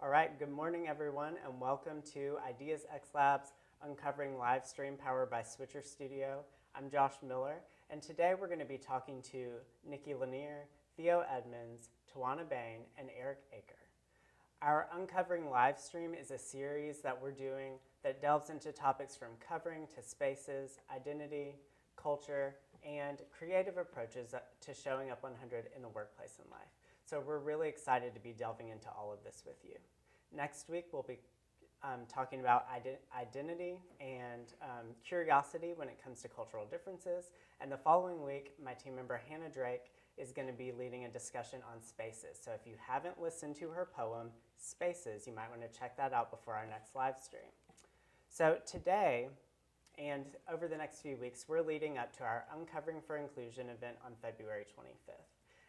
All right, good morning everyone and welcome to Ideas xLab's Uncovering Live Stream powered by Switcher Studio. I'm Josh Miller and today we're going to be talking to Nikki Lanier, Theo Edmonds, Tawana Bain, and Erik Eaker. Our Uncovering Live Stream is a series that we're doing that delves into topics from covering to spaces, identity, culture, and creative approaches to showing up 100 in the workplace and life. So we're really excited to be delving into all of this with you. Next week, we'll be talking about identity and curiosity when it comes to cultural differences. And the following week, my team member Hannah Drake is going to be leading a discussion on spaces. So if you haven't listened to her poem, Spaces, you might want to check that out before our next live stream. So today, and over the next few weeks, we're leading up to our Uncovering for Inclusion event on February 25th.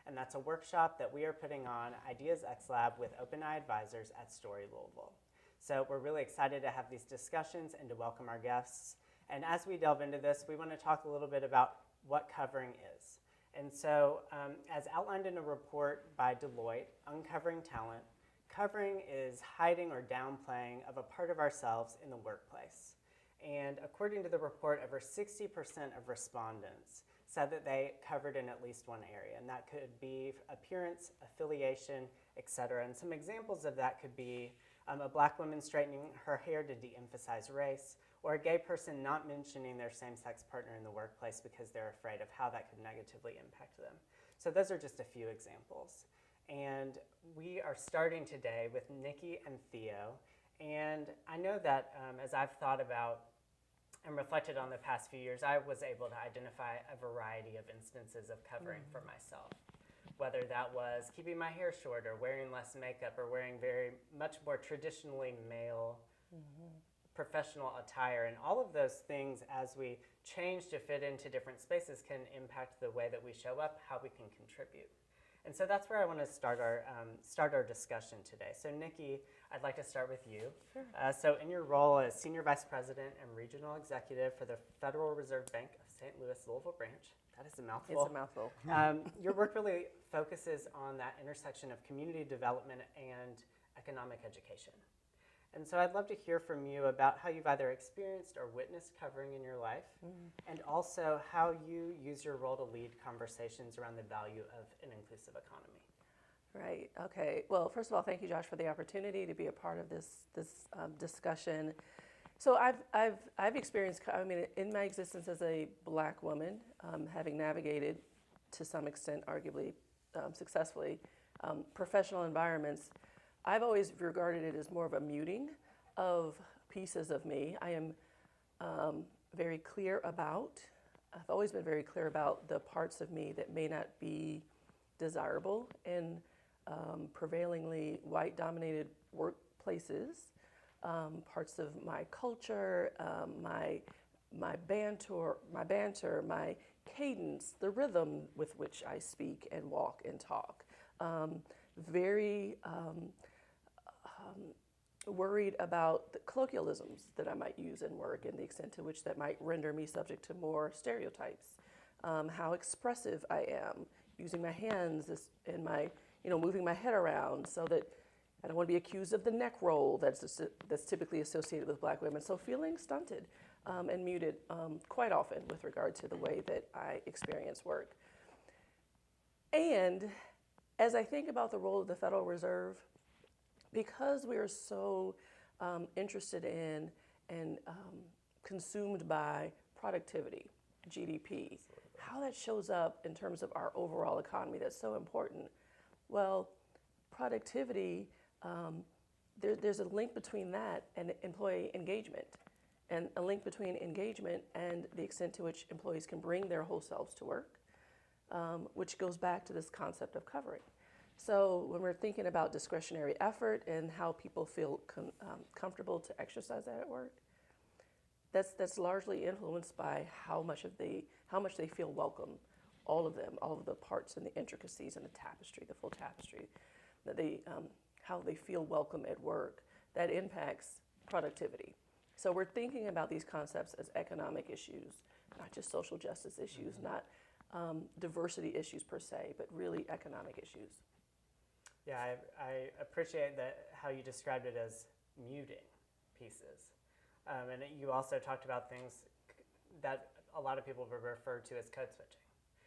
And that's a workshop that we are putting on Ideas xLab with OpenAI advisors at Story Louisville. So we're really excited to have these discussions and to welcome our guests. And as we delve into this, we want to talk a little bit about what covering is. And so as outlined in a report by Deloitte, Uncovering Talent, covering is hiding or downplaying of a part of ourselves in the workplace. And according to the report, over 60% of respondents said that they covered in at least one area, and that could be appearance, affiliation, etc. And some examples of that could be a black woman straightening her hair to de-emphasize race, or a gay person not mentioning their same-sex partner in the workplace because they're afraid of how that could negatively impact them. So those are just a few examples. And we are starting today with Nikki and Theo. And I know that as I've thought about and reflected on the past few years, I was able to identify a variety of instances of covering for myself. Whether that was keeping my hair short or wearing less makeup or wearing very much more traditionally male professional attire. And all of those things, as we change to fit into different spaces, can impact the way that we show up, how we can contribute. And so that's where I want to start our discussion today. So Nikki, I'd like to start with you. Sure. So in your role as Senior Vice President and Regional Executive for the Federal Reserve Bank of St. Louis Louisville branch, that is a mouthful. It's a mouthful. Your work really focuses on that intersection of community development and economic education. And so I'd love to hear from you about how you've either experienced or witnessed covering in your life, and also how you use your role to lead conversations around the value of an inclusive economy. Right. Okay. Well, first of all, thank you, Josh, for the opportunity to be a part of this discussion. So I've experienced, in my existence as a black woman, having navigated to some extent, arguably successfully, professional environments, I've always regarded it as more of a muting of pieces of me. I am very clear about, I've always been very clear about the parts of me that may not be desirable in prevailingly white-dominated workplaces, parts of my culture, my banter, my cadence, the rhythm with which I speak and walk and talk. Very worried about the colloquialisms that I might use in work and the extent to which that might render me subject to more stereotypes. How expressive I am, using my hands and my, moving my head around so that I don't want to be accused of the neck roll that's typically associated with black women. So feeling stunted and muted quite often with regard to the way that I experience work. And as I think about the role of the Federal Reserve, because we are so interested in and consumed by productivity, GDP, how that shows up in terms of our overall economy, that's so important. Well, productivity, there's a link between that and employee engagement, and a link between engagement and the extent to which employees can bring their whole selves to work, which goes back to this concept of covering. So when we're thinking about discretionary effort and how people feel comfortable to exercise that at work, that's largely influenced by how much they feel welcome, all of them, all of the parts and the intricacies and the tapestry, the full tapestry, that how they feel welcome at work. That impacts productivity. So we're thinking about these concepts as economic issues, not just social justice issues, not diversity issues per se, but really economic issues. Yeah, I appreciate that how you described it as muting pieces. And you also talked about things that a lot of people would refer to as code switching.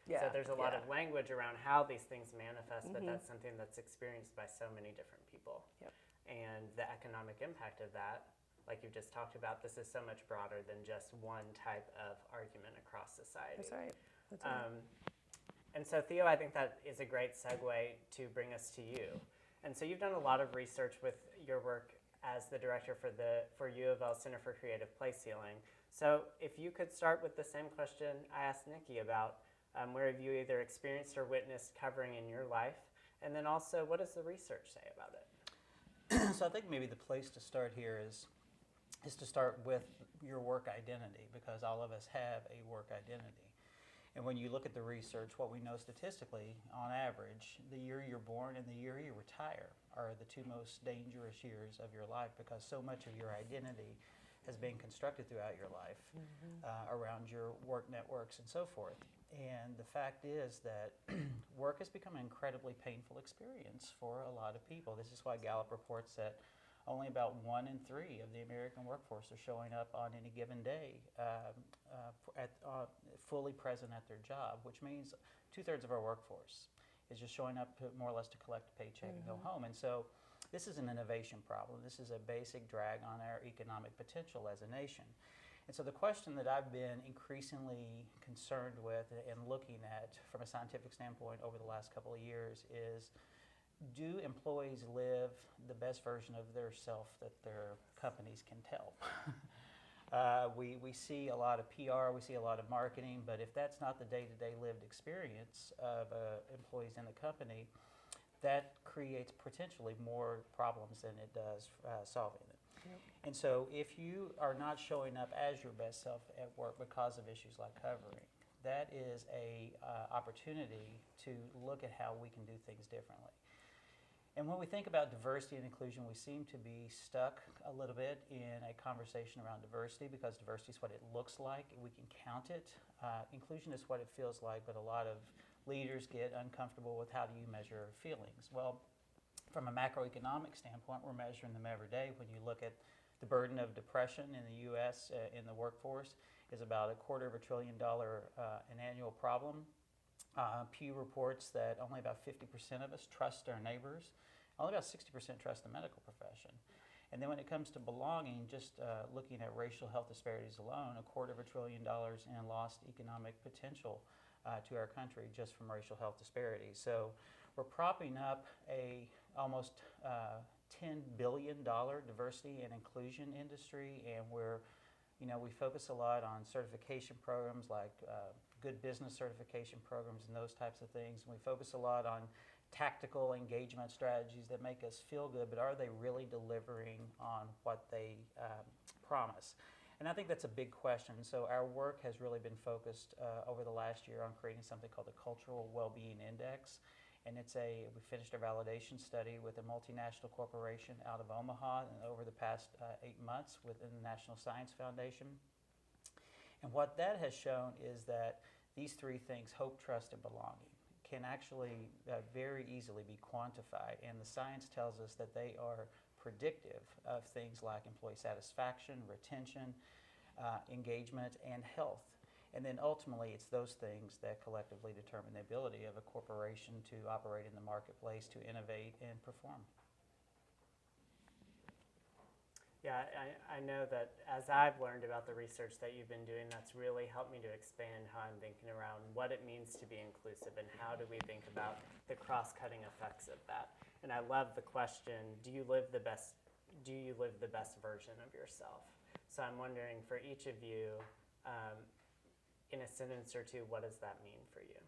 Yeah. So there's a lot of language around how these things manifest, but that's something that's experienced by so many different people. Yep. And the economic impact of that, like you just talked about, this is so much broader than just one type of argument across society. That's right. That's right. And so, Theo, I think that is a great segue to bring us to you. And so you've done a lot of research with your work as the director for U of L Center for Creative Place Healing. So if you could start with the same question I asked Nikki about, where have you either experienced or witnessed covering in your life? And then also, what does the research say about it? So I think maybe the place to start here is to start with your work identity, because all of us have a work identity. And when you look at the research, what we know statistically, on average, the year you're born and the year you retire are the two most dangerous years of your life, because so much of your identity has been constructed throughout your life around your work networks and so forth. And the fact is that work has become an incredibly painful experience for a lot of people. This is why Gallup reports that only about 1 in 3 of the American workforce are showing up on any given day fully present at their job, which means 2/3 of our workforce is just showing up more or less to collect a paycheck and go home. And so this is an innovation problem. This is a basic drag on our economic potential as a nation. And so the question that I've been increasingly concerned with and looking at from a scientific standpoint over the last couple of years is, do employees live the best version of their self that their companies can tell? We see a lot of PR, we see a lot of marketing, but if that's not the day-to-day lived experience of employees in the company, that creates potentially more problems than it does solving it. Yep. And so if you are not showing up as your best self at work because of issues like covering, that is a opportunity to look at how we can do things differently. And when we think about diversity and inclusion, we seem to be stuck a little bit in a conversation around diversity, because diversity is what it looks like. We can count it. Inclusion is what it feels like, but a lot of leaders get uncomfortable with how do you measure feelings. Well, from a macroeconomic standpoint, we're measuring them every day. When you look at the burden of depression in the U.S. In the workforce is about $250 billion an annual problem. Pew reports that only about 50% of us trust our neighbors. Only about 60% trust the medical profession. And then when it comes to belonging, just looking at racial health disparities alone, $250 billion in lost economic potential to our country just from racial health disparities. So we're propping up a almost $10 billion diversity and inclusion industry, and we focus a lot on certification programs like good business certification programs and those types of things. And we focus a lot on tactical engagement strategies that make us feel good, but are they really delivering on what they promise? And I think that's a big question. So our work has really been focused over the last year on creating something called the Cultural Wellbeing Index. And we finished a validation study with a multinational corporation out of Omaha over the past 8 months within the National Science Foundation. And what that has shown is that these 3 things, hope, trust, and belonging, can actually very easily be quantified. And the science tells us that they are predictive of things like employee satisfaction, retention, engagement, and health. And then ultimately, it's those things that collectively determine the ability of a corporation to operate in the marketplace, to innovate and perform. Yeah, I know that as I've learned about the research that you've been doing, that's really helped me to expand how I'm thinking around what it means to be inclusive and how do we think about the cross-cutting effects of that. And I love the question, do you live the best version of yourself? So I'm wondering for each of you, in a sentence or two, what does that mean for you?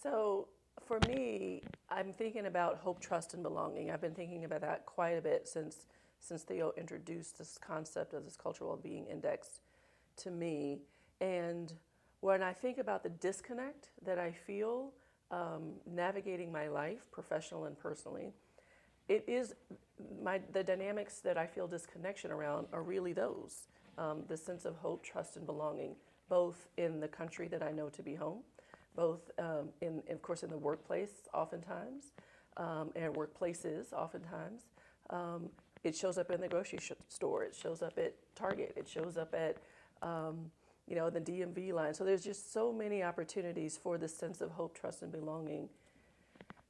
So for me, I'm thinking about hope, trust, and belonging. I've been thinking about that quite a bit since Theo introduced this concept of this Cultural Wellbeing Index to me. And when I think about the disconnect that I feel navigating my life, professional and personally, it is the dynamics that I feel disconnection around are really those. The sense of hope, trust, and belonging, both in the country that I know to be home, both of course, in the workplace oftentimes, and workplaces oftentimes. It shows up in the grocery store. It shows up at Target. It shows up at, the DMV line. So there's just so many opportunities for this sense of hope, trust, and belonging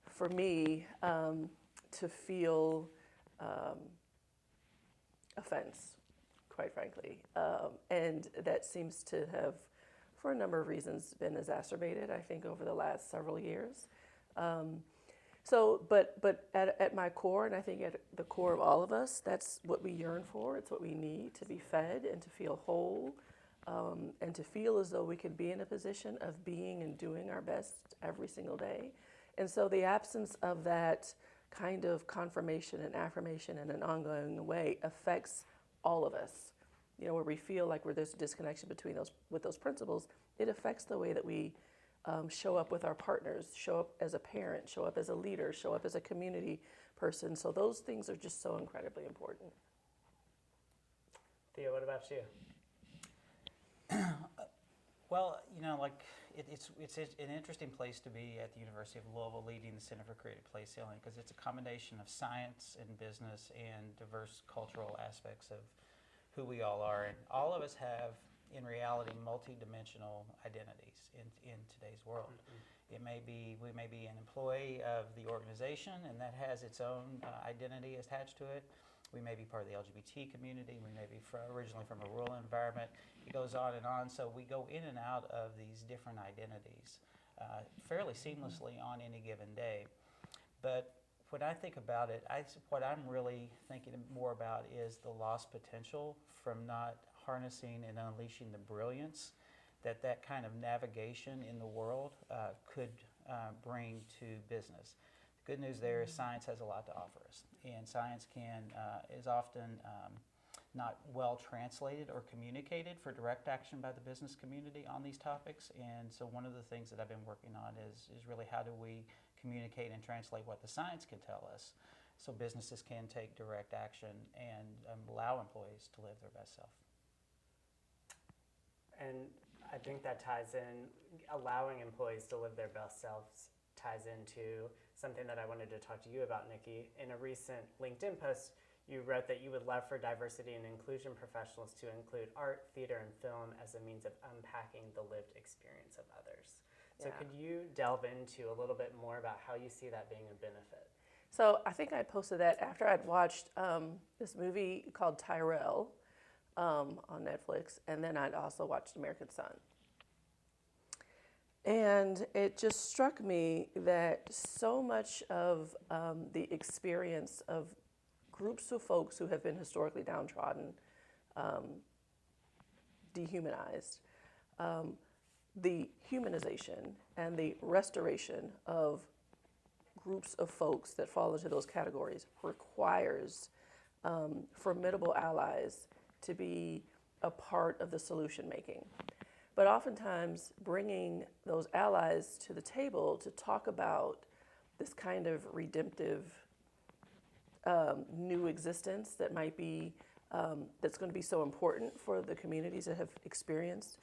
for me to feel offense, quite frankly. And that seems to have, for a number of reasons, been exacerbated, I think, over the last several years. But at my core, and I think at the core of all of us, that's what we yearn for. It's what we need to be fed and to feel whole, and to feel as though we can be in a position of being and doing our best every single day. And so the absence of that kind of confirmation and affirmation in an ongoing way affects all of us. Where we feel like there's a disconnection between those principles, it affects the way that we show up with our partners, show up as a parent, show up as a leader, show up as a community person. So those things are just so incredibly important. Theo, what about you? Well, it's an interesting place to be at the University of Louisville, leading the Center for Creative Place Healing, because it's a combination of science and business and diverse cultural aspects of who we all are. And all of us have, in reality, multi-dimensional identities in today's world. We may be an employee of the organization, and that has its own identity attached to it. We may be part of the LGBT community. We may be originally from a rural environment. It goes on and on. So we go in and out of these different identities fairly seamlessly on any given day. But when I think about it, what I'm really thinking more about is the lost potential from not harnessing and unleashing the brilliance that kind of navigation in the world could bring to business. The good news there is science has a lot to offer us, and science is often not well translated or communicated for direct action by the business community on these topics. And so one of the things that I've been working on is really how do we communicate and translate what the science can tell us so businesses can take direct action and allow employees to live their best self. And I think that ties in, allowing employees to live their best selves ties into something that I wanted to talk to you about, Nikki. In a recent LinkedIn post, you wrote that you would love for diversity and inclusion professionals to include art, theater, and film as a means of unpacking the lived experience of others. So could you delve into a little bit more about how you see that being a benefit? So I think I posted that after I'd watched this movie called Tyrell on Netflix, and then I'd also watched American Son. And it just struck me that so much of the experience of groups of folks who have been historically downtrodden, dehumanized, the humanization and the restoration of groups of folks that fall into those categories requires formidable allies to be a part of the solution making. But oftentimes bringing those allies to the table to talk about this kind of redemptive new existence that might be, that's going to be so important for the communities that have experienced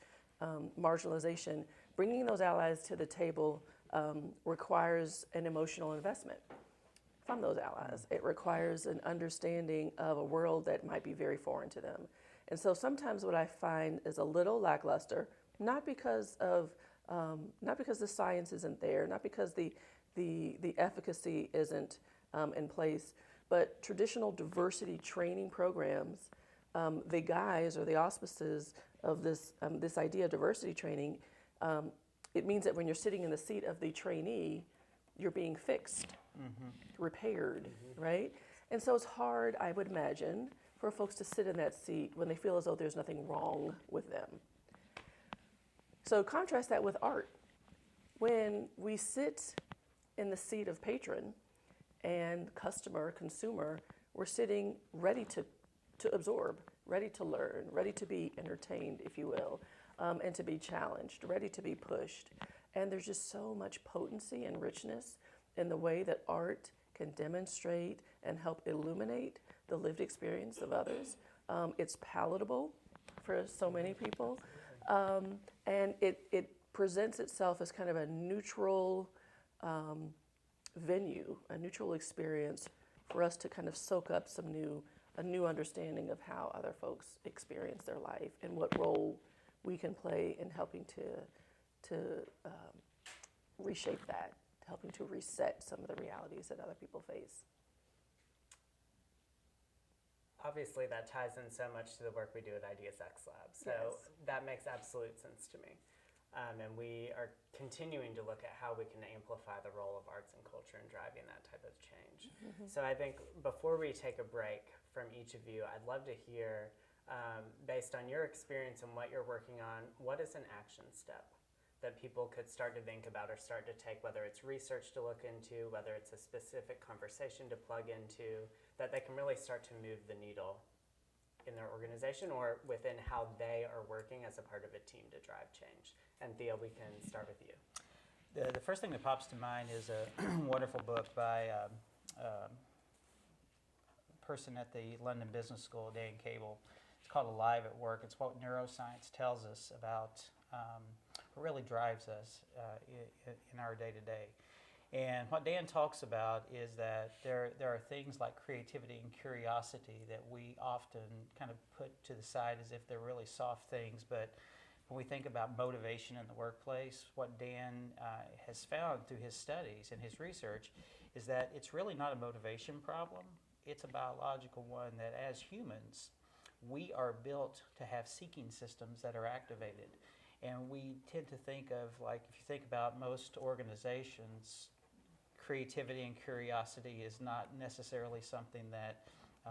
marginalization, bringing those allies to the table requires an emotional investment from those allies. It requires an understanding of a world that might be very foreign to them. And so sometimes what I find is a little lackluster, not because the science isn't there, not because the efficacy isn't in place, but traditional diversity training programs, the guise or the auspices of this idea of diversity training, it means that when you're sitting in the seat of the trainee, you're being fixed, repaired, right? And so it's hard, I would imagine, for folks to sit in that seat when they feel as though there's nothing wrong with them. So contrast that with art. When we sit in the seat of patron and customer, consumer, we're sitting ready to absorb, ready to learn, ready to be entertained, if you will, and to be challenged, ready to be pushed. And there's just so much potency and richness in the way that art can demonstrate and help illuminate the lived experience of others. It's palatable for so many people. And it presents itself as kind of a neutral venue, a neutral experience for us to kind of soak up a new understanding of how other folks experience their life and what role we can play in helping to reshape that, helping to reset some of the realities that other people face. Obviously, that ties in so much to the work we do at Ideas xLabs. So Yes. that makes absolute sense to me. And we are continuing to look at how we can amplify the role of arts and culture in driving that type of change. So I think before we take a break from each of you, I'd love to hear, based on your experience and what you're working on, what is an action step that people could start to think about or start to take, whether it's research to look into, whether it's a specific conversation to plug into, that they can really start to move the needle in their organization or within how they are working as a part of a team to drive change. And Theo, we can start with you. The first thing that pops to mind is a wonderful book by a person at the London Business School, Dan Cable. It's called Alive at Work. It's what neuroscience tells us about what really drives us in our day-to-day. And what Dan talks about is that there are things like creativity and curiosity that we often kind of put to the side as if they're really soft things. But when we think about motivation in the workplace, what Dan has found through his studies and his research is that it's really not a motivation problem. It's a biological one that as humans, we are built to have seeking systems that are activated. And we tend to think of, like, if you think about most organizations, creativity and curiosity is not necessarily something that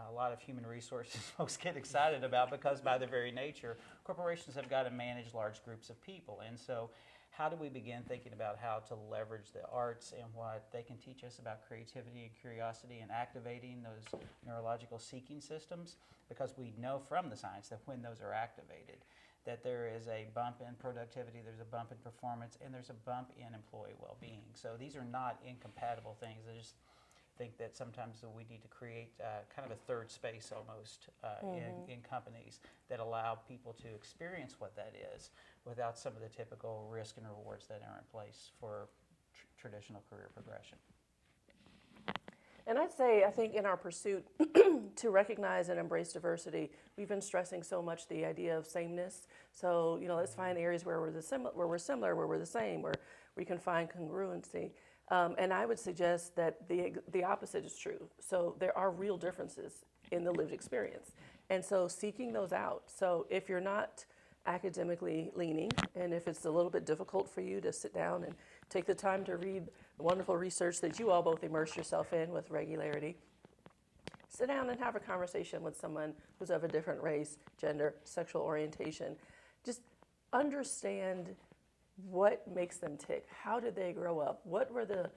a lot of human resources folks get excited about because by their very nature, corporations have got to manage large groups of people. And so how do we begin thinking about how to leverage the arts and what they can teach us about creativity and curiosity and activating those neurological seeking systems? Because we know from the science that when those are activated, that there is a bump in productivity, there's a bump in performance, and there's a bump in employee well-being. So these are not incompatible things. I just think that sometimes we need to create kind of a third space almost in companies that allow people to experience what that is without some of the typical risk and rewards that are in place for traditional career progression. And I'd say, I think in our pursuit to recognize and embrace diversity, we've been stressing so much the idea of sameness. So, let's find areas where we're similar, where we're the same, where we can find congruency. And I would suggest that the opposite is true. So there are real differences in the lived experience. And so seeking those out. So if you're not academically leaning, and if it's a little bit difficult for you to sit down and take the time to read the wonderful research that you all both immerse yourself in with regularity, sit down and have a conversation with someone who's of a different race, gender, sexual orientation. Just understand what makes them tick. How did they grow up? What were the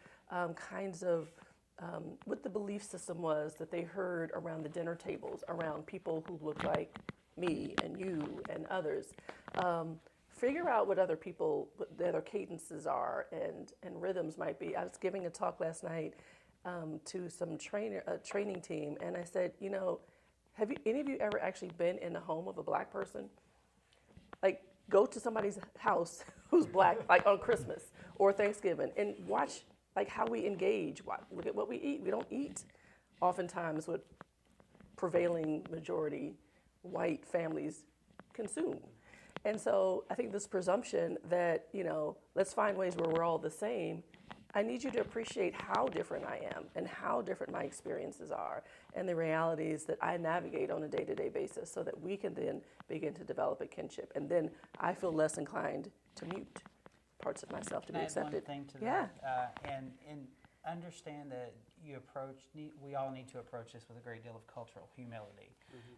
what the belief system was that they heard around the dinner tables, around people who look like me and you and others. Figure out what other cadences are and rhythms might be. I was giving a talk last night to some training team, and I said, have any of you ever actually been in the home of a Black person? Like, go to somebody's house who's Black, like on Christmas or Thanksgiving, and watch like how we engage. Look at what we eat. We don't eat oftentimes what prevailing majority white families consume. And so I think this presumption that, let's find ways where we're all the same, I need you to appreciate how different I am and how different my experiences are and the realities that I navigate on a day-to-day basis so that we can then begin to develop a kinship. And then I feel less inclined to mute parts of myself to be accepted. Can I add one thing to that? And understand that we all need to approach this with a great deal of cultural humility.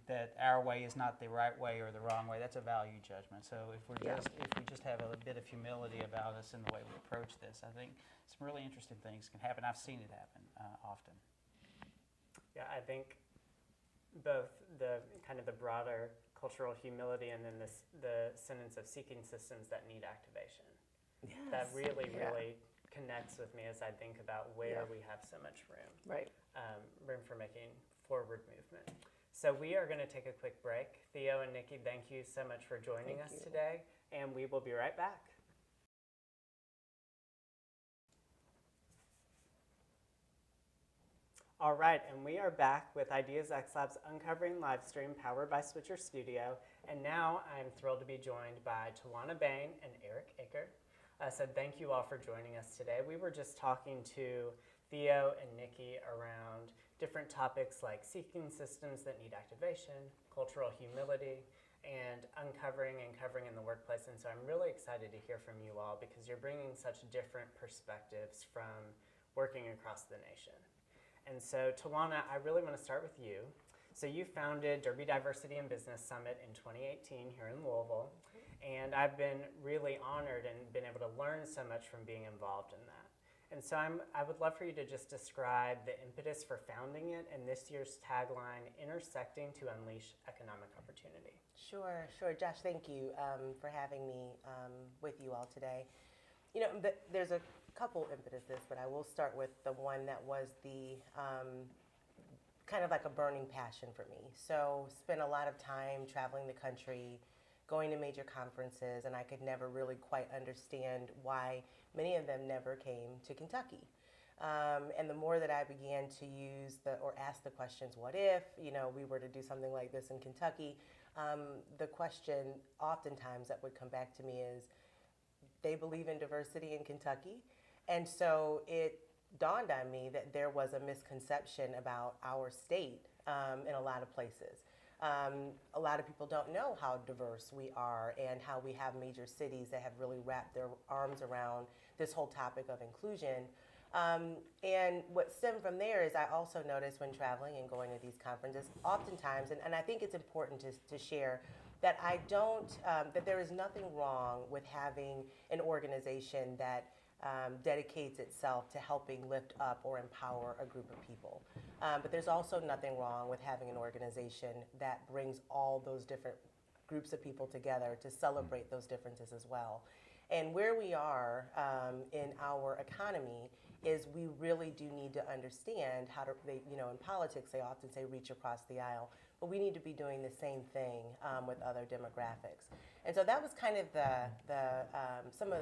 That our way is not the right way or the wrong way. That's a value judgment. So if we just have a bit of humility about us in the way we approach this, I think some really interesting things can happen. I've seen it happen often. Yeah, I think both the kind of the broader cultural humility and then the sentence of seeking systems that need activation. Yes. That really connects with me as I think about where we have so much room. Right. Room for making forward movement. So we are going to take a quick break. Theo and Nikki, thank you so much for joining us today, and we will be right back. All right, and we are back with Ideas xLab's Uncovering Livestream powered by Switcher Studio. And now I'm thrilled to be joined by Tawana Bain and Erik Eaker. So thank you all for joining us today. We were just talking to Theo and Nikki around different topics like seeking systems that need activation, cultural humility, and uncovering and covering in the workplace. And so I'm really excited to hear from you all because you're bringing such different perspectives from working across the nation. And so, Tawana, I really want to start with you. So you founded Derby Diversity and Business Summit in 2018 here in Louisville, and I've been really honored and been able to learn so much from being involved in that. And so I would love for you to just describe the impetus for founding it and this year's tagline, Intersecting to Unleash Economic Opportunity. Sure. Josh, thank you for having me with you all today. You know, there's a couple impetuses, but I will start with the one that was the kind of like a burning passion for me. So spent a lot of time traveling the country, going to major conferences, and I could never really quite understand why many of them never came to Kentucky. And the more that I began to use or ask the questions, what if, we were to do something like this in Kentucky, the question oftentimes that would come back to me is, they believe in diversity in Kentucky. And so it dawned on me that there was a misconception about our state in a lot of places. A lot of people don't know how diverse we are and how we have major cities that have really wrapped their arms around this whole topic of inclusion. And what stemmed from there is I also noticed when traveling and going to these conferences, oftentimes, and I think it's important to share that that there is nothing wrong with having an organization that dedicates itself to helping lift up or empower a group of people. But there's also nothing wrong with having an organization that brings all those different groups of people together to celebrate those differences as well. And where we are in our economy is we really do need to understand how to, in politics they often say reach across the aisle, but we need to be doing the same thing with other demographics. And so that was kind of some of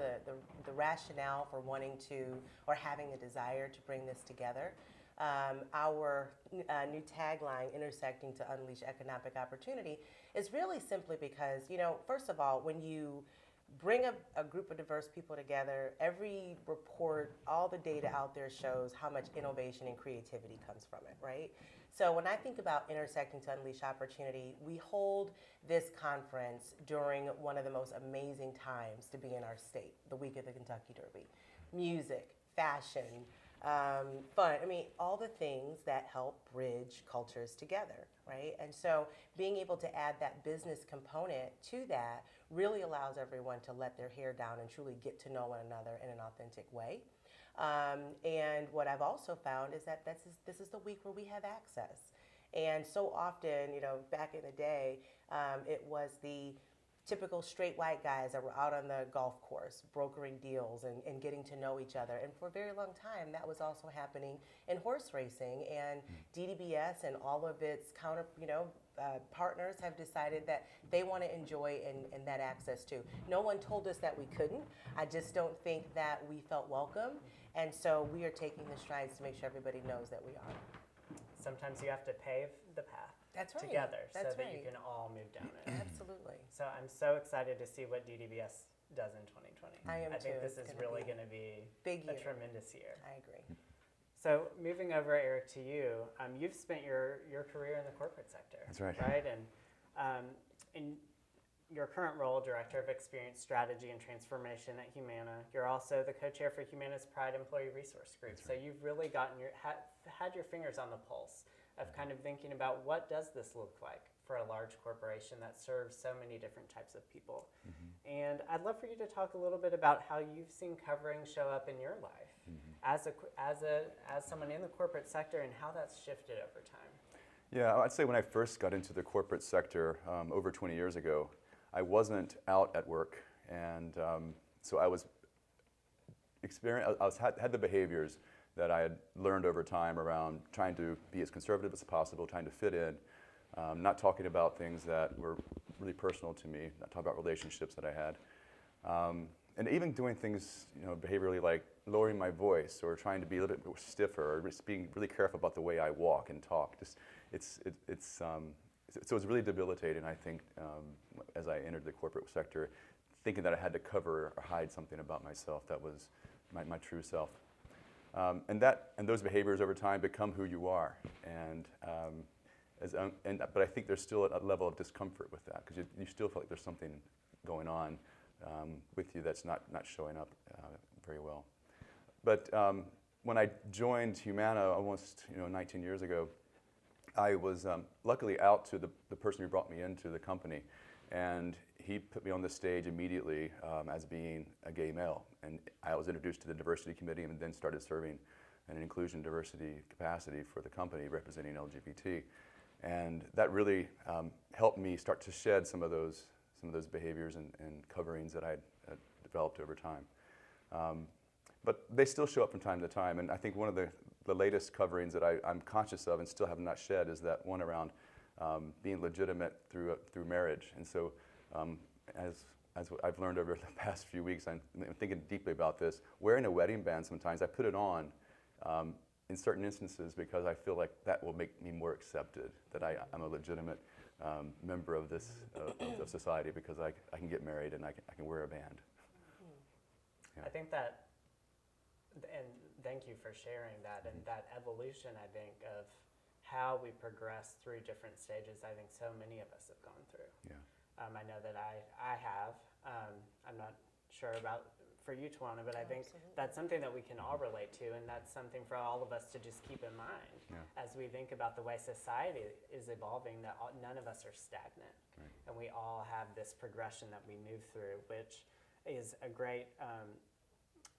the rationale for wanting to, or having the desire to bring this together. Our new tagline, Intersecting to Unleash Economic Opportunity, is really simply because, first of all, when you bring a group of diverse people together, every report, all the data out there shows how much innovation and creativity comes from it, right? So when I think about Intersecting to Unleash Opportunity, we hold this conference during one of the most amazing times to be in our state, the week of the Kentucky Derby. Music, fashion, fun, all the things that help bridge cultures together, right? And so being able to add that business component to that really allows everyone to let their hair down and truly get to know one another in an authentic way. And what I've also found is that this is the week where we have access. And so often, back in the day, it was the typical straight white guys that were out on the golf course brokering deals and getting to know each other. And for a very long time, that was also happening in horse racing. And DDBS and all of its partners have decided that they want to enjoy and that access too. No one told us that we couldn't. I just don't think that we felt welcome. And so we are taking the strides to make sure everybody knows that we are. Sometimes you have to pave the path. That's right. Together so That's that right. you can all move down it. Absolutely. So I'm so excited to see what DDBS does in 2020. I am too. think this It's is gonna really be going to be big a year. tremendous year. I agree. So moving over, Erik, to you, you've spent your career in the corporate sector. That's right. Right, and in your current role, Director of Experience Strategy and Transformation at Humana, you're also the co-chair for Humana's Pride Employee Resource Group. That's So right. you've really had your fingers on the pulse of kind of thinking about what does this look like for a large corporation that serves so many different types of people. And I'd love for you to talk a little bit about how you've seen covering show up in your life as someone in the corporate sector and how that's shifted over time. Yeah, I'd say when I first got into the corporate sector over 20 years ago, I wasn't out at work, and so I had the behaviors that I had learned over time around trying to be as conservative as possible, trying to fit in, not talking about things that were really personal to me, not talking about relationships that I had. and even doing things, behaviorally like lowering my voice or trying to be a little bit stiffer or just being really careful about the way I walk and talk. So it's really debilitating, I think, as I entered the corporate sector, thinking that I had to cover or hide something about myself that was my true self. And those behaviors over time become who you are. But I think there's still a level of discomfort with that because you still feel like there's something going on with you that's not showing up very well. But when I joined Humana almost 19 years ago, I was luckily out to the person who brought me into the company, and he put me on the stage immediately as being a gay male. And I was introduced to the diversity committee and then started serving in an inclusion diversity capacity for the company representing LGBT. And that really helped me start to shed some of those behaviors and coverings that I had developed over time. But they still show up from time to time, and I think one of the latest coverings that I'm conscious of and still have not shed is that one around being legitimate through marriage. And so as I've learned over the past few weeks, I'm thinking deeply about this. Wearing a wedding band sometimes, I put it on in certain instances because I feel like that will make me more accepted, that I'm a legitimate member of this of society because I can get married and I can wear a band. I think that, and thank you for sharing that, and that evolution, I think, of how we progress through different stages, I think so many of us have gone through. Yeah. I know that I have. I'm not sure about for you, Tawana, but I think that's something that we can all relate to, and that's something for all of us to just keep in mind as we think about the way society is evolving, that none of us are stagnant. Right. And we all have this progression that we move through, which is a great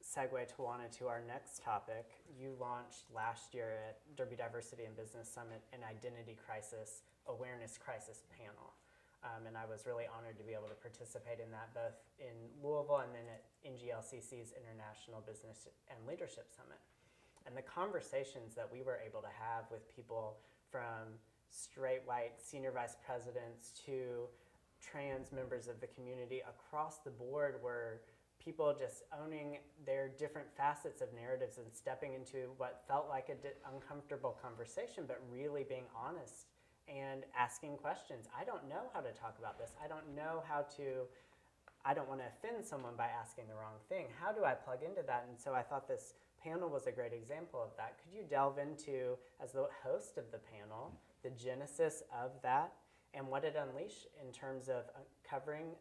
segue, Tawana, to our next topic. You launched last year at Derby Diversity and Business Summit an Identity Crisis Awareness Crisis panel. And I was really honored to be able to participate in that, both in Louisville and then at NGLCC's International Business and Leadership Summit. And the conversations that we were able to have with people from straight white senior vice presidents to trans members of the community across the board were people just owning their different facets of narratives and stepping into what felt like an uncomfortable conversation, but really being honest and asking questions. I don't know how to talk about this. I don't want to offend someone by asking the wrong thing. How do I plug into that? And so I thought this panel was a great example of that. Could you delve into, as the host of the panel, the genesis of that and what it unleashed in terms of uncovering,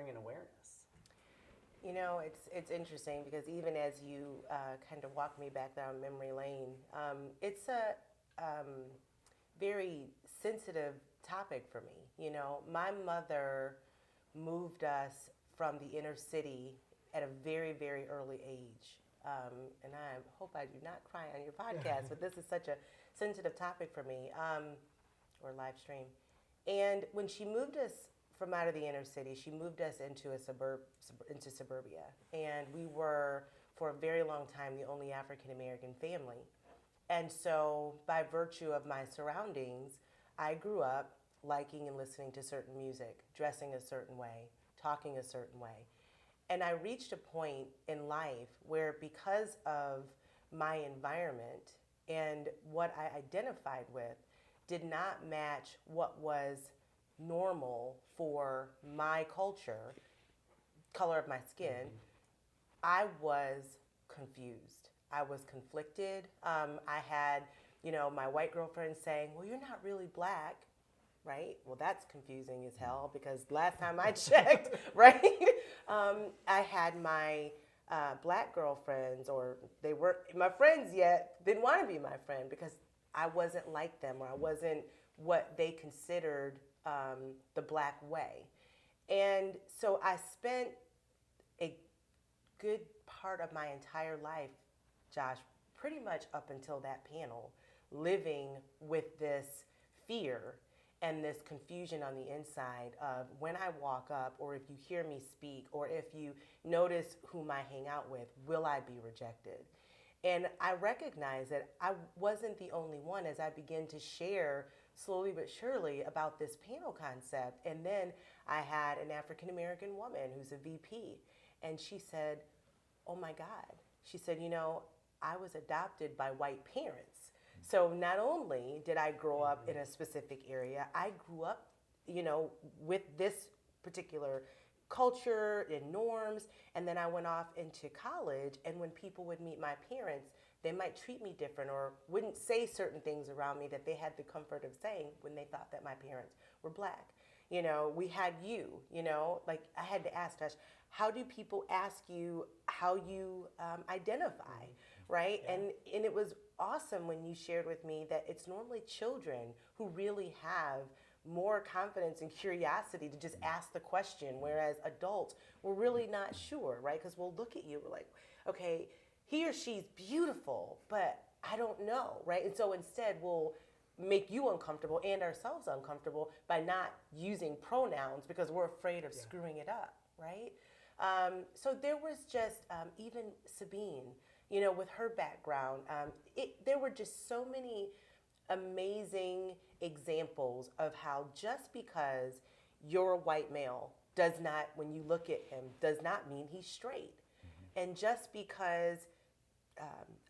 and awareness? It's interesting because even as you kind of walk me back down memory lane, it's a very sensitive topic for me. My mother moved us from the inner city at a very, very early age. And I hope I do not cry on your podcast, but this is such a sensitive topic for me, or live stream. And when she moved us from out of the inner city, she moved us into into suburbia. And we were, for a very long time, the only African-American family. And so by virtue of my surroundings, I grew up liking and listening to certain music, dressing a certain way, talking a certain way. And I reached a point in life where, because of my environment and what I identified with did not match what was normal for my culture, color of my skin, I was confused. I was conflicted. I had, my white girlfriend saying, well, you're not really black, right? Well, that's confusing as hell because last time I checked, right? I had my black girlfriends, or they weren't my friends yet, didn't want to be my friend because I wasn't like them, or I wasn't what they considered the black way. And so I spent a good part of my entire life, Josh, pretty much up until that panel, living with this fear and this confusion on the inside of when I walk up, or if you hear me speak, or if you notice whom I hang out with, will I be rejected? And I recognized that I wasn't the only one as I began to share slowly but surely about this panel concept. And then I had an African-American woman who's a VP. And she said, oh my God. She said, you know, I was adopted by white parents. So not only did I grow up in a specific area, I grew up, you know, with this particular culture and norms. And then I went off into college, and when people would meet my parents, they might treat me different or wouldn't say certain things around me that they had the comfort of saying when they thought that my parents were Black. You know, we had you know, like I had to ask, Josh, how do people ask you how you identify, right? Yeah. And it was awesome when you shared with me that it's normally children who really have more confidence and curiosity to just ask the question, whereas adults, we're really not sure, right? Because we'll look at you, we're like, okay, he or she's beautiful, but I don't know, right? And so instead we'll make you uncomfortable and ourselves uncomfortable by not using pronouns because we're afraid of screwing it up, right? So there was just, even Sabine, you know, with her background, there were just so many amazing examples of how just because you're a white male does not, when you look at him, does not mean he's straight. And just because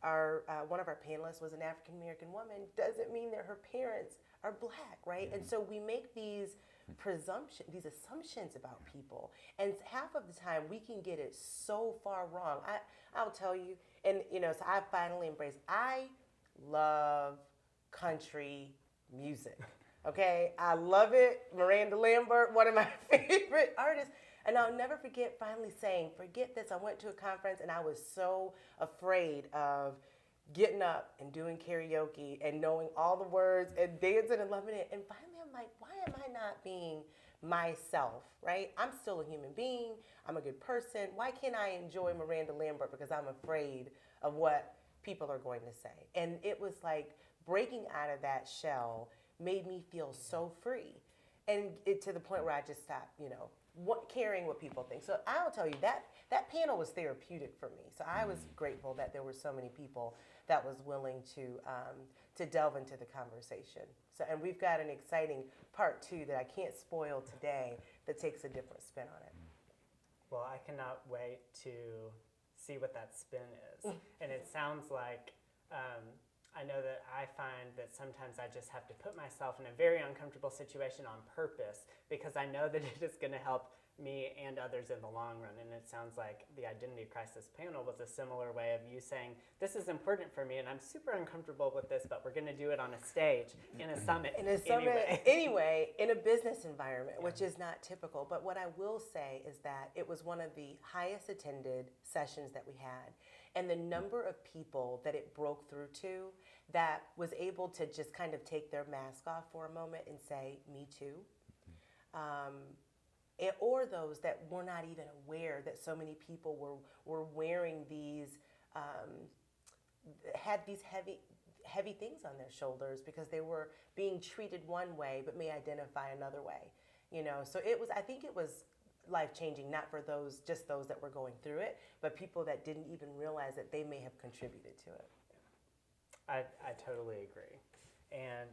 one of our panelists was an African American woman doesn't mean that her parents are Black, right? And so we make these these assumptions about people, and half of the time we can get it so far wrong. I'll tell you, and you know, so I finally embraced. I love country music. Okay, I love it. Miranda Lambert, one of my favorite artists. And I'll never forget finally saying, forget this. I went to a conference and I was so afraid of getting up and doing karaoke and knowing all the words and dancing and loving it. And finally I'm like, why am I not being myself, right? I'm still a human being. I'm a good person. Why can't I enjoy Miranda Lambert because I'm afraid of what people are going to say? And it was like breaking out of that shell made me feel so free. And to the point where I just stopped, you know, caring what people think. So I'll tell you that panel was therapeutic for me. So I was grateful that there were so many people that was willing to delve into the conversation. So, and we've got an exciting part 2 that I can't spoil today that takes a different spin on it. Well, I cannot wait to see what that spin is. And it sounds like, I know that I find that sometimes I just have to put myself in a very uncomfortable situation on purpose because I know that it is going to help me and others in the long run. And it sounds like the identity crisis panel was a similar way of you saying, this is important for me and I'm super uncomfortable with this, but we're going to do it on a stage, in a summit. Anyway, in a business environment, which is not typical. But what I will say is that it was one of the highest attended sessions that we had. And the number of people that it broke through to that was able to just kind of take their mask off for a moment and say, me too. Or those that were not even aware that so many people were wearing these, had these heavy things on their shoulders because they were being treated one way but may identify another way. You know, so I think it was life-changing, not for just those that were going through it, but people that didn't even realize that they may have contributed to it. I totally agree. And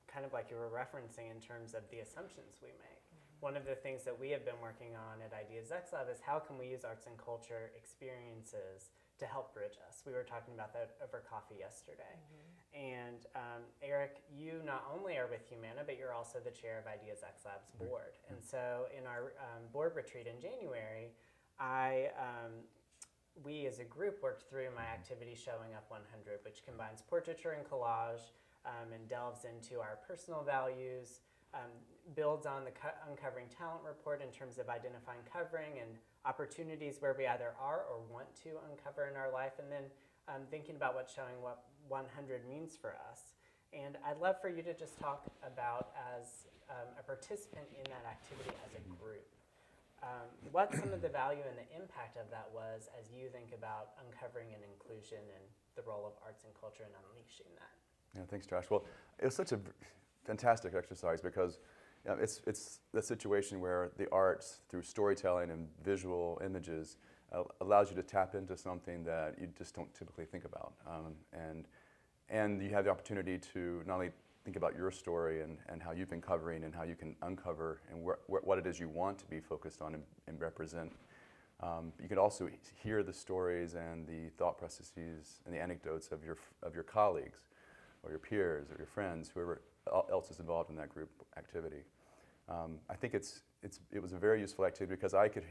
kind of like you were referencing in terms of the assumptions we make. One of the things that we have been working on at Ideas xLab is how can we use arts and culture experiences to help bridge us. We were talking about that over coffee yesterday. And Erik, you not only are with Humana, but you're also the chair of Ideas xLab's board. And so in our board retreat in January, we as a group worked through my activity Showing Up 100, which combines portraiture and collage and delves into our personal values, builds on the Uncovering Talent report in terms of identifying covering and opportunities where we either are or want to uncover in our life, and then thinking about what Showing Up 100 means for us. And I'd love for you to just talk about, as a participant in that activity as a group, what some of the value and the impact of that was as you think about uncovering and inclusion and the role of arts and culture and unleashing that. Yeah, thanks, Josh. Well, it was such a fantastic exercise because it's the situation where the arts, through storytelling and visual images, allows you to tap into something that you just don't typically think about. And you have the opportunity to not only think about your story and how you've been covering and how you can uncover and what it is you want to be focused on and represent You can also hear the stories and the thought processes and the anecdotes of your colleagues or your peers or your friends, whoever else is involved in that group activity. I think it was a very useful activity because I could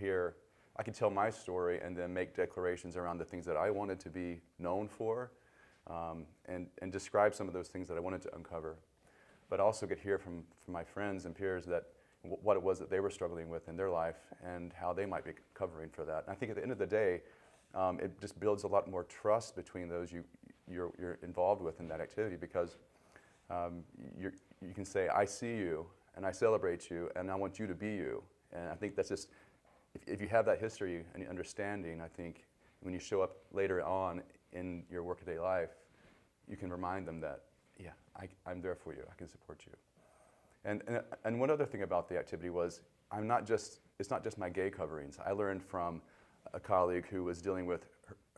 tell my story and then make declarations around the things that I wanted to be known for, and describe some of those things that I wanted to uncover. But also could hear from my friends and peers that what it was that they were struggling with in their life and how they might be covering for that. And I think at the end of the day, it just builds a lot more trust between those you're involved with in that activity, because you can say, I see you and I celebrate you and I want you to be you. And I think that's just, if you have that history and understanding, I think when you show up later on in your workaday life, you can remind them that, yeah, I'm there for you, I can support you. And one other thing about the activity was, it's not just my gay coverings. I learned from a colleague who was dealing with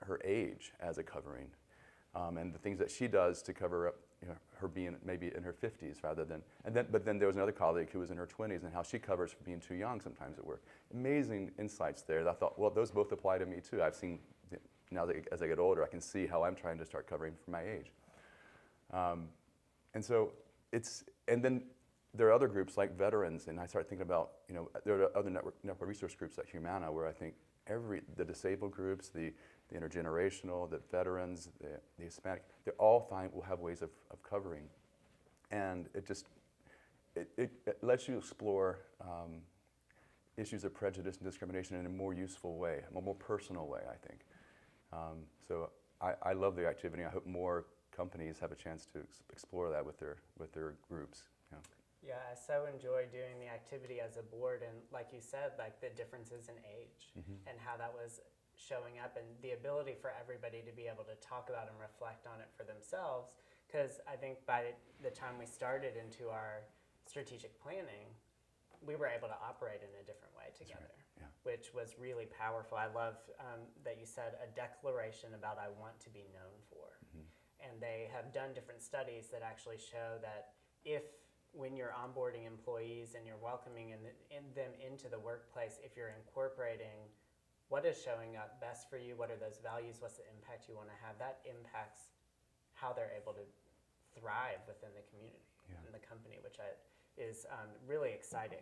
her age as a covering, and the things that she does to cover up, her being maybe in her 50s but then there was another colleague who was in her 20s and how she covers for being too young sometimes at work. Amazing insights there. And I thought, well, those both apply to me too. I've seen, now that as I get older, I can see how I'm trying to start covering for my age. And so and then there are other groups like veterans, and I started thinking about, there are other network resource groups like Humana, where I think the disabled groups, the intergenerational, the veterans, the Hispanic, they all will have ways of covering. And it lets you explore issues of prejudice and discrimination in a more useful way, a more personal way, I think. So I love the activity. I hope more companies have a chance to explore that with their groups. Yeah, I so enjoy doing the activity as a board, and like you said, like the differences in age and how that was showing up, and the ability for everybody to be able to talk about and reflect on it for themselves. Because I think by the time we started into our strategic planning, we were able to operate in a different way together, right. Yeah. which was really powerful. I love that you said a declaration about I want to be known for. And they have done different studies that actually show that when you're onboarding employees and you're welcoming them into the workplace, if you're incorporating what is showing up best for you, what are those values, what's the impact you want to have, that impacts how they're able to thrive within the community and the company, which is really exciting.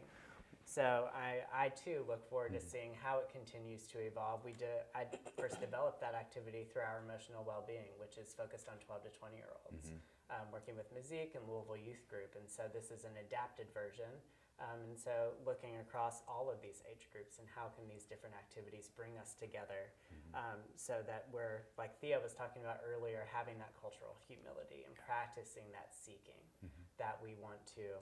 So I too look forward to seeing how it continues to evolve. I first developed that activity through our emotional well-being, which is focused on 12 to 20-year-olds, working with Musique and Louisville Youth Group. And so this is an adapted version. And so looking across all of these age groups and how can these different activities bring us together so that we're, like Theo was talking about earlier, having that cultural humility and practicing that seeking that we want to,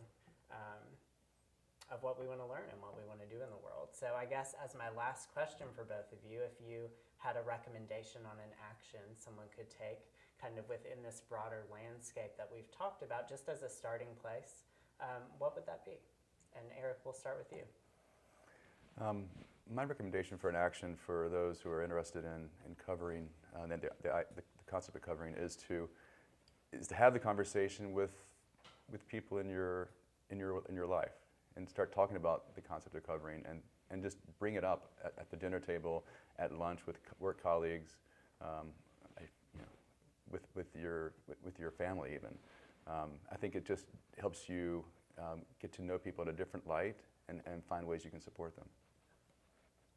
of what we want to learn and what we want to do in the world. So I guess as my last question for both of you, if you had a recommendation on an action someone could take kind of within this broader landscape that we've talked about, just as a starting place, what would that be? And Erik, we'll start with you. My recommendation for an action for those who are interested in covering, and the concept of covering is to have the conversation with people in your life, and start talking about the concept of covering, and just bring it up at the dinner table, at lunch with work colleagues, with your family even. I think it just helps you get to know people in a different light and find ways you can support them.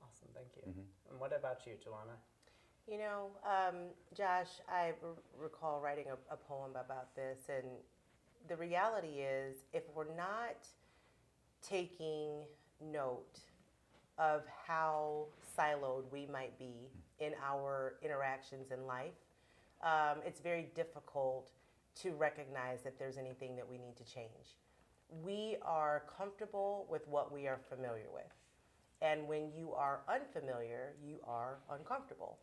Awesome, thank you. And what about you, Tawana? Josh, I recall writing a poem about this, and the reality is, if we're not taking note of how siloed we might be in our interactions in life, it's very difficult to recognize that there's anything that we need to change. We are comfortable with what we are familiar with. And when you are unfamiliar, you are uncomfortable.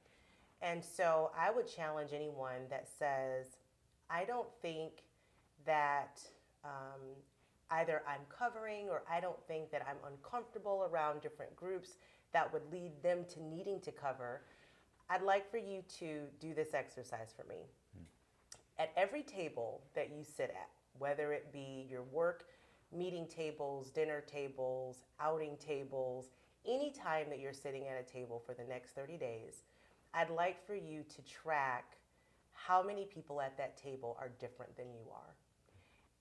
And so I would challenge anyone that says, I don't think that either I'm covering or I don't think that I'm uncomfortable around different groups that would lead them to needing to cover. I'd like for you to do this exercise for me. At every table that you sit at, whether it be your work meeting tables, dinner tables, outing tables, anytime that you're sitting at a table for the next 30 days, I'd like for you to track how many people at that table are different than you are.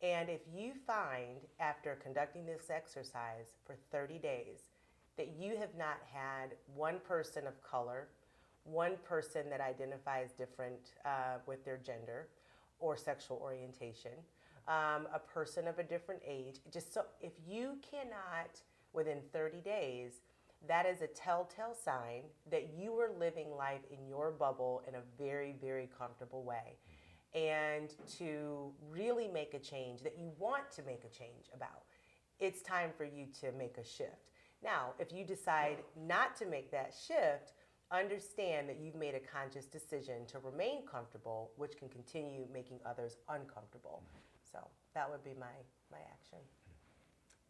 And if you find, after conducting this exercise for 30 days, that you have not had one person of color, one person that identifies different with their gender or sexual orientation, a person of a different age, just so if you cannot, within 30 days, that is a telltale sign that you are living life in your bubble in a very, very comfortable way. And to really make a change that you want to make a change about, it's time for you to make a shift. Now, if you decide not to make that shift, understand that you've made a conscious decision to remain comfortable, which can continue making others uncomfortable. So that would be my action.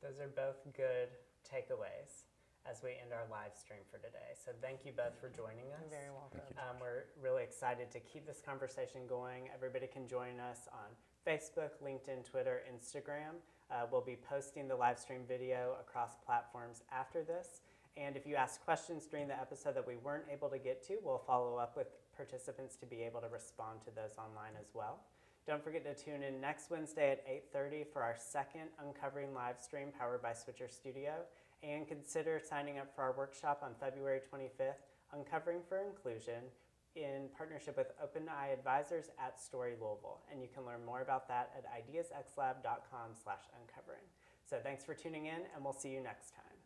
Those are both good takeaways as we end our live stream for today. So thank you both for joining us. You're very welcome. We're really excited to keep this conversation going. Everybody can join us on Facebook, LinkedIn, Twitter, Instagram. We'll be posting the live stream video across platforms after this. And if you ask questions during the episode that we weren't able to get to, we'll follow up with participants to be able to respond to those online as well. Don't forget to tune in next Wednesday at 8:30 for our second Uncovering live stream powered by Switcher Studio. And consider signing up for our workshop on February 25th, Uncovering for Inclusion, in partnership with OpenEye Advisors at Story Louisville. And you can learn more about that at ideasxlab.com/uncovering. So thanks for tuning in, and we'll see you next time.